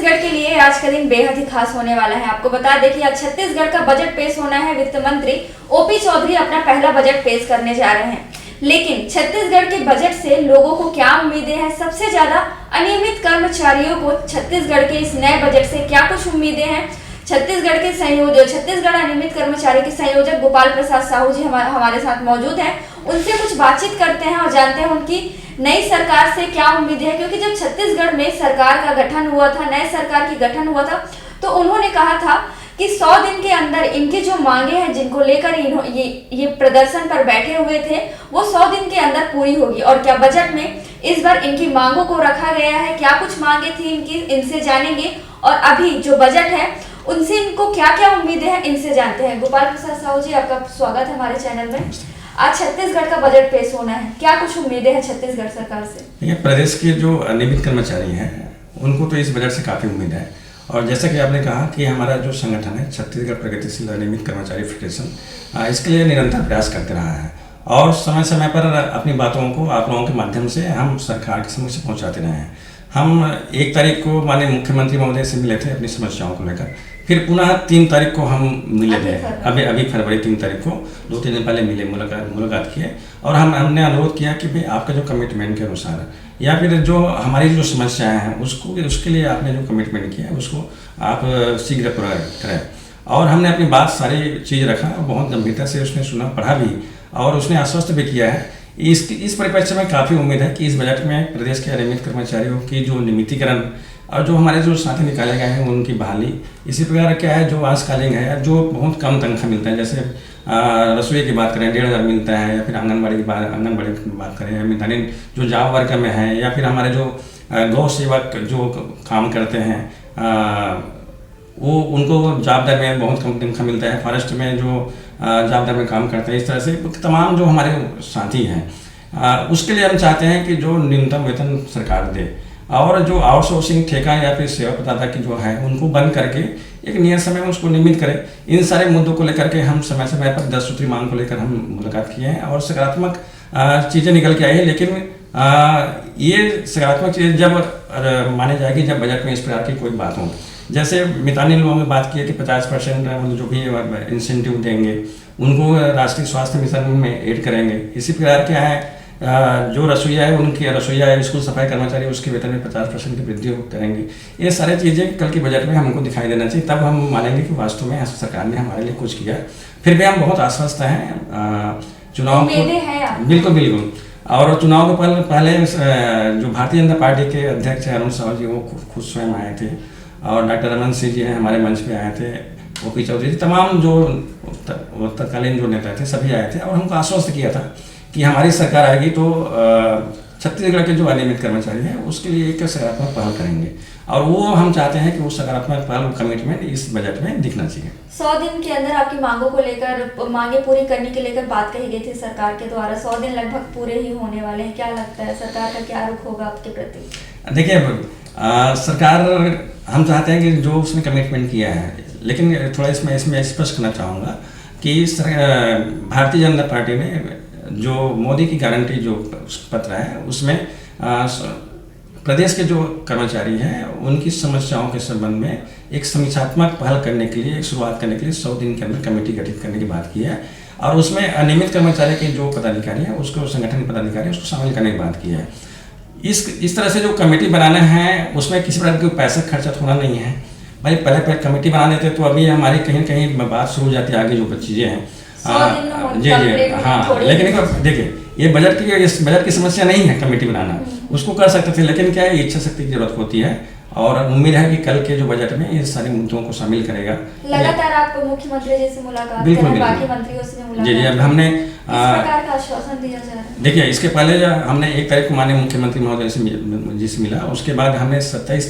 छत्तीसगढ़ के लिए आज का दिन बेहद ही खास होने वाला है। आपको बता दें कि आज छत्तीसगढ़ का बजट पेश होना है। वित्त मंत्री ओपी चौधरी अपना पहला बजट पेश करने जा रहे हैं, लेकिन छत्तीसगढ़ के बजट से लोगों को क्या उम्मीदें हैं? सबसे ज्यादा अनियमित कर्मचारियों को छत्तीसगढ़ के इस नए बजट से क्या कुछ उम्मीदें हैं? छत्तीसगढ़ अनियमित कर्मचारी के संयोजक गोपाल प्रसाद साहू जी हमारे साथ मौजूद हैं। उनसे कुछ बातचीत करते हैं और जानते हैं उनकी नई सरकार से क्या उम्मीदें हैं। क्योंकि जब छत्तीसगढ़ में सरकार का गठन हुआ था, नए सरकार की गठन हुआ था, तो उन्होंने कहा था कि 100 दिन के अंदर इनकी जो मांगे हैं, जिनको लेकर ये प्रदर्शन पर बैठे हुए थे, वो 100 दिन के अंदर पूरी होगी। और क्या बजट में इस बार इनकी मांगों को रखा गया है? क्या कुछ मांगे थी इनकी, इनसे जानेंगे। और अभी जो बजट है उनसे इनको क्या क्या उम्मीदें हैं, इनसे जानते हैं। गोपाल प्रसाद साहू जी, आपका स्वागत है हमारे चैनल में। आज छत्तीसगढ़ का बजट पेश होना है, क्या कुछ उम्मीदें हैं छत्तीसगढ़ सरकार से? प्रदेश के जो नियमित कर्मचारी हैं उनको तो इस बजट से काफ़ी उम्मीद है। और जैसा कि आपने कहा कि हमारा जो संगठन है छत्तीसगढ़ प्रगतिशील नियमित कर्मचारी फेडरेशन, इसके लिए निरंतर प्रयास करते रहा है और समय समय पर अपनी बातों को आप लोगों के माध्यम से हम सरकार के समक्ष पहुंचाते रहे हैं। हम 1 तारीख को माननीय मुख्यमंत्री महोदय से मिले थे अपनी समस्याओं को लेकर, फिर पुनः 3 तारीख को हम मिले थे। अभी फरवरी 3 तारीख को 2-3 दिन पहले मिले, मुलाकात किए और हमने अनुरोध किया कि भाई आपका जो कमिटमेंट के अनुसार या फिर जो हमारी जो समस्याएं हैं उसके लिए आपने जो कमिटमेंट किया है उसको आप शीघ्र पूरा करें। और हमने अपनी बात सारी चीज़ रखा, बहुत गंभीरता से उसने सुना, पढ़ा भी और उसने आश्वस्त भी किया है। इस परिप्रेक्ष्य में काफ़ी उम्मीद है कि इस बजट में प्रदेश के नियमित कर्मचारियों की जो नियमितीकरण और जो हमारे जो साथी निकाले गए हैं उनकी बहाली, इसी प्रकार क्या है जो आजकालिक है, जो बहुत कम तनख्वाह मिलता है, जैसे रसोई की बात करें 1,500 मिलता है, या फिर आंगनबाड़ी की बात करें, या मितानी जो जॉब वर्क में है, या फिर हमारे जो गौ सेवक जो काम करते हैं वो उनको जॉब दर में बहुत कम तनख्वाह मिलता है। फॉरेस्ट में जो जॉब दर में काम करते हैं, इस तरह से तमाम जो हमारे साथी हैं उसके लिए हम चाहते हैं कि जो न्यूनतम वेतन सरकार दे और जो आउटसोर्सिंग ठेका या फिर सेवा प्रदाता की जो है उनको बंद करके एक नियत समय में उसको नियमित करें। इन सारे मुद्दों को लेकर के हम समय समय पर 10 सूत्री मांग को लेकर हम मुलाकात किए हैं और सकारात्मक चीज़ें निकल के आई हैं। लेकिन ये सकारात्मक चीज़ जब मानी जाएगी जब बजट में इस प्रकार की कोई बात हो, जैसे मितानी लोगों ने बात की है कि 50% जो भी इंसेंटिव देंगे उनको राष्ट्रीय स्वास्थ्य मिशन में ऐड करेंगे। इसी प्रकार क्या है जो रसोईया है उनकी रसोईया स्कूल सफाई कर्मचारी उसके वेतन में 50% की वृद्धि करेंगे। ये सारी चीज़ें कल की बजट में हमको दिखाई देना चाहिए, तब हम मानेंगे कि वास्तव में सरकार ने हमारे लिए कुछ किया। फिर भी हम बहुत आश्वस्त हैं चुनाव को, बिल्कुल। और चुनाव के पहले जो भारतीय जनता पार्टी के अध्यक्ष अरुण साहू जी वो खुद स्वयं आए थे और डॉक्टर रमन सिंह जी हैं हमारे मंच पे आए थे, ओपी चौधरी जी, तमाम जो तत्कालीन जो नेता थे सभी आए थे और हमको आश्वस्त किया था कि हमारी सरकार आएगी तो छत्तीसगढ़ के जो अनियमित कर्मचारी हैं उसके लिए एक सकारात्मक पहल करेंगे और वो हम चाहते हैं कि वो सकारात्मक पहल कमिटमेंट इस बजट में दिखना चाहिए। 100 दिन के अंदर आपकी मांगों को लेकर, मांगे पूरी करने के लेकर बात कही गई थी सरकार के द्वारा। 100 दिन लगभग पूरे ही होने वाले हैं, क्या लगता है सरकार का क्या रुख होगा आपके प्रति? देखिए सरकार हम चाहते हैं कि जो उसने कमिटमेंट किया है, लेकिन थोड़ा इसमें स्पष्ट करना चाहूँगा कि भारतीय जनता पार्टी ने जो मोदी की गारंटी जो पत्र है उसमें प्रदेश के जो कर्मचारी हैं उनकी समस्याओं के संबंध में एक समीक्षात्मक पहल करने के लिए, एक शुरुआत करने के लिए 100 दिन के अंदर कमेटी गठित करने की बात की है और उसमें अनियमित कर्मचारी के जो पदाधिकारी हैं उसको संगठन पदाधिकारी उसको शामिल करने की बात की है। इस तरह से जो कमेटी बनाना है उसमें किसी प्रकार का पैसा खर्चा थोड़ा नहीं है भाई। पहले कमेटी बना देते तो अभी हमारी कहीं कहीं बात शुरू हो जाती है, आगे जो चीज़ें हैं जी हाँ। लेकिन देखिए ये इस बजट की समस्या नहीं है कमेटी बनाना, उसको कर सकते थे, लेकिन क्या है इच्छा शक्ति की जरूरत होती है और उम्मीद है कि कल के जो बजट में ये सारे मुद्दों को शामिल करेगा। लगातार आप मुख्यमंत्री जी से मुलाकात कर रहे हैं, बाकी मंत्रियों से मुलाकात जी अब हमने इस प्रकार का आश्वासन दिया जा रहा है। देखिए इसके पहले हमने 1 तारीख को माननीय मुख्यमंत्री महोदय से मिला, उसके बाद हमने 27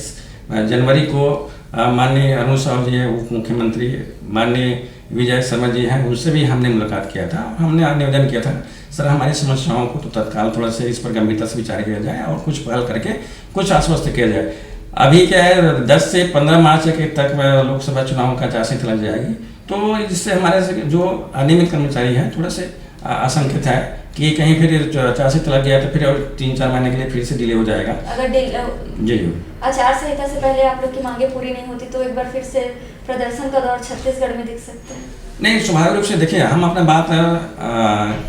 जनवरी को माननीय अरुण साहू जी है उप मुख्यमंत्री, माननीय विजय शर्मा जी हैं, उनसे भी हमने मुलाकात किया था। हमने निवेदन किया था सर हमारी समस्याओं को तो तत्काल थोड़ा से इस पर गंभीरता से विचार किया जाए और कुछ पहल करके कुछ आश्वस्त किया जाए। अभी क्या है 10 से 15 मार्च तक लोकसभा चुनाव का आचार संहिता लग जाएगी, तो इससे हमारे जो अनियमित कर्मचारी हैं थोड़ा से आशंकित है कि कहीं फिर 84 तलाक गया तो फिर और 3-4 महीने के लिए फिर से डिले हो जाएगा। अगर जी आचार संहिता से पहले आप लोग की मांगे पूरी नहीं होती तो एक बार फिर से प्रदर्शन का दौर छत्तीसगढ़ में दिख सकते हैं? नहीं, स्वाभाविक रूप से देखिए, हम अपना बात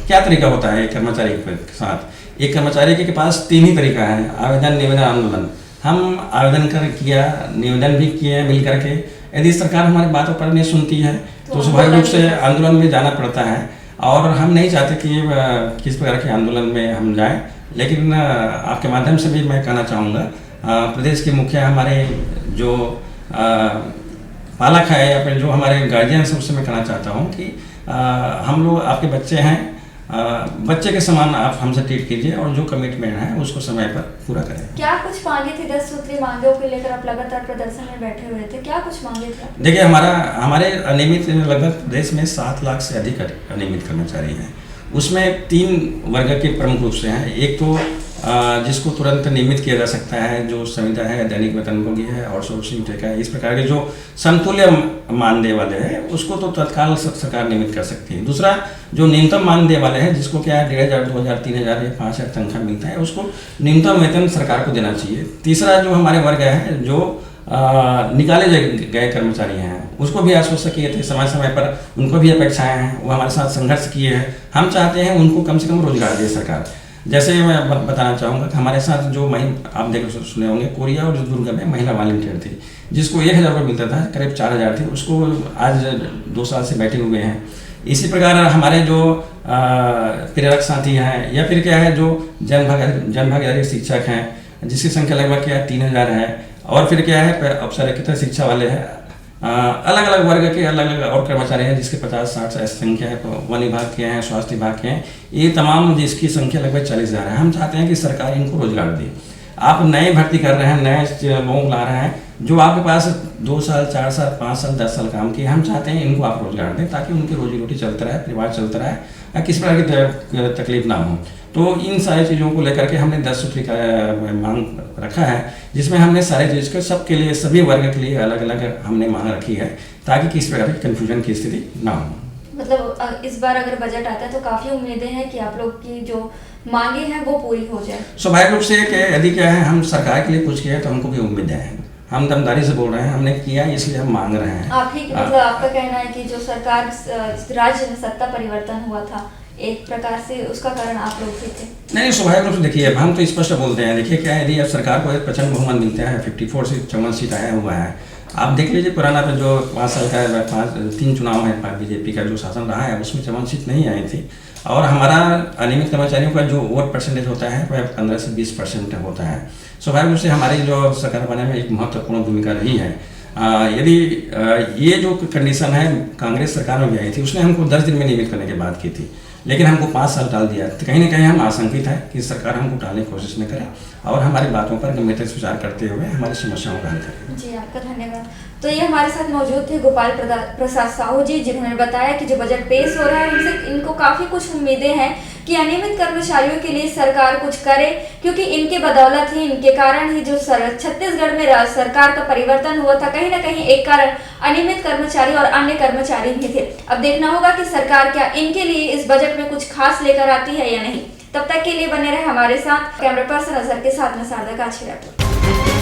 क्या तरीका होता है एक कर्मचारी के साथ। एक कर्मचारी के पास 3 ही तरीका है, आवेदन, निवेदन, आंदोलन। हम आवेदन किया, निवेदन भी किए मिल करके। यदि सरकार हमारी बातों पर नहीं सुनती है तो स्वाभाविक रूप से आंदोलन में जाना पड़ता है, और हम नहीं चाहते कि किस प्रकार के आंदोलन में हम जाएं। लेकिन आपके माध्यम से भी मैं कहना चाहूँगा, प्रदेश के मुखिया हमारे जो पालक है या फिर जो हमारे गार्जियन है, उससे मैं कहना चाहता हूँ कि हम लोग आपके बच्चे हैं, बच्चे के समान आप हमसे ट्रीट कीजिए और जो कमिटमेंट है उसको समय पर पूरा करें। क्या कुछ मांगे थी? 10 सूत्री मांगों को लेकर आप लगातार प्रदर्शन में बैठे हुए थे, क्या कुछ मांगे थे? देखिए, हमारे अनियमित लगभग प्रदेश में 7 लाख से अधिक अनियमित कर्मचारी हैं। उसमें 3 वर्ग के प्रमुख रूप से हैं। एक तो जिसको तुरंत नियमित किया जा सकता है, जो संविदा है, दैनिक वेतनभोगी है और सोर्सिंग ठेका है, इस प्रकार के जो समतुल्य मानदेय वाले हैं उसको तो तत्काल सरकार नियमित कर सकती है। दूसरा, जो न्यूनतम मानदेय वाले हैं, जिसको क्या है 1,500, 2,000, 3,000 या 5,000 तनख्वाह मिलता है, उसको न्यूनतम वेतन सरकार को देना चाहिए। तीसरा जो हमारे वर्ग है, जो निकाले गए कर्मचारी हैं, उसको भी आश्वस्त किए थे समय समय पर, उनको भी अपेक्षाएं हैं, वो हमारे साथ संघर्ष किए हैं। हम चाहते हैं उनको कम से कम रोजगार दे सरकार। जैसे मैं बताना चाहूँगा कि हमारे साथ जो आप देख सुने होंगे, कोरिया और दुर्ग में महिला वॉलंटियर थी, जिसको 1,000 रुपये मिलता था, करीब 4,000 थी, उसको आज 2 साल से बैठे हुए हैं। इसी प्रकार हमारे जो प्रेरक साथी हैं या फिर क्या है जो जन भागीदारी शिक्षक हैं, जिसकी संख्या लगभग क्या है 3,000 है, और फिर क्या है औपचारिक शिक्षा वाले हैं, अलग अलग वर्ग के अलग अलग और कर्मचारी हैं जिसके 50-60 संख्या है, वन विभाग के हैं, स्वास्थ्य विभाग के हैं, ये तमाम जिसकी संख्या लगभग 40,000 है। हम चाहते हैं कि सरकार इनको रोजगार दे। आप नए भर्ती कर रहे हैं, नए लोगों को ला रहे हैं, जो आपके पास 2 साल, 4 साल, 5 साल, 10 साल काम किए। हम चाहते हैं इनको आप रोजगार दें ताकि उनकी रोजी रोटी चलता रहे, परिवार चलता रहे, किसी प्रकार की तकलीफ ना हो। तो इन सारी चीज़ों को लेकर के हमने 10 सूत्री का मांग रखा है, जिसमें हमने सारी चीज़ को सबके लिए, सभी वर्ग के लिए अलग अलग हमने मांग रखी है ताकि किसी प्रकार की कन्फ्यूजन की स्थिति ना हो। मतलब इस बार अगर बजट आता है तो काफ़ी उम्मीदें हैं कि आप लोग की जो मांगे हैं वो पूरी हो जाए। स्वाभाविक रूप से यदि क्या है, हम सरकार के लिए कुछ किया है तो हमको भी उम्मीदें हैं। हम दमदारी से बोल रहे हैं, हमने किया इसलिए हम मांग रहे हैं। आप ही मतलब आपका कहना है कि जो सरकार राज्य में सत्ता परिवर्तन हुआ था, एक प्रकार से उसका कारण आप लोग भी थे? नहीं, स्वाभाविक रूप से देखिए, अब हम तो स्पष्ट बोलते हैं। देखिए क्या है, यदि अब सरकार को एक प्रचंड बहुमत मिलता है, 54 से 54 सीट आया हुआ है। आप देख लीजिए पुराना पे जो 5 साल का 3 चुनाव है, बीजेपी का जो शासन रहा है उसमें 54 सीट नहीं आई थी, और हमारा अनियमित कर्मचारियों का जो वोट परसेंटेज होता है वह 15 से 20% होता है। स्वाभाविक रूप से हमारी जो सरकार बनाने में एक महत्वपूर्ण भूमिका रही है। यदि ये जो कंडीशन है कांग्रेस सरकार में भी आई थी, उसने हमको 10 दिन में नियमित करने की बात की थी, लेकिन हमको 5 साल टाल दिया। तो कहीं ना कहीं हम आशंकित है कि सरकार हमको टालने की कोशिश न करे और हमारी बातों पर गंभीरता से विचार करते हुए हमारी समस्याओं का हल करे। जी, आपका धन्यवाद। तो ये हमारे साथ मौजूद थे गोपाल प्रसाद साहू जी, जिन्होंने बताया कि जो बजट पेश हो रहा है उनसे इनको काफ़ी कुछ उम्मीदें हैं कि अनियमित कर्मचारियों के लिए सरकार कुछ करे, क्योंकि इनके बदौलत ही, इनके कारण ही जो छत्तीसगढ़ में सरकार का परिवर्तन हुआ था, कहीं ना कहीं एक कारण अनियमित कर्मचारी और अन्य कर्मचारी भी थे। अब देखना होगा कि सरकार क्या इनके लिए इस बजट में कुछ खास लेकर आती है या नहीं। तब तक के लिए बने रहे हमारे साथ। कैमरा पर्सन अजहर के साथ में सारदा काछी।